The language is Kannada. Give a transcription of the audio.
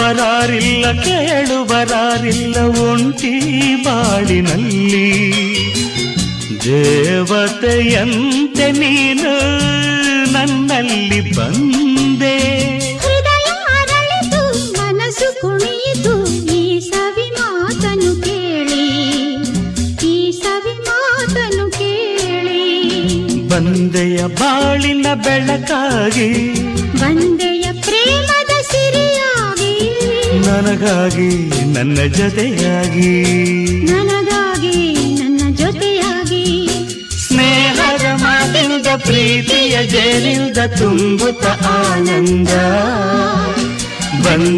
ಬರಾರಿಲ್ಲ ಕೇಳುವರಾರಿಲ್ಲ ಒಂಟಿ ಬಾಳಿನಲ್ಲಿ ದೇವತೆಯಂತೆ ನೀನು ನನ್ನಲ್ಲಿ ಬಂದೆ. ಹೃದಯ ಅರಳಿತು ಮನಸ್ಸು ಕುಣಿಯಿತು ಈ ಸವಿ ಮಾತನು ಕೇಳಿ, ಈ ಸವಿ ಮಾತನು ಕೇಳಿ. ಬಂದೆಯ ಬಾಳಿನ ಬೆಳಕಾಗಿ, ಬಂದೆಯ ಪ್ರೇಮದ ಸಿರಿಯಾಗಿ, ನನಗಾಗಿ ನನ್ನ ಜೊತೆಯಾಗಿ, ನನಗಾಗಿ ನನ್ನ ಜೊತೆಯಾಗಿ. ಸ್ನೇಹದ ಮಾತಿಂದ ಪ್ರೀತಿಯ ಜೇನಿಂದ ತುಂಬುತ್ತ ಆನಂದ ಬಂದ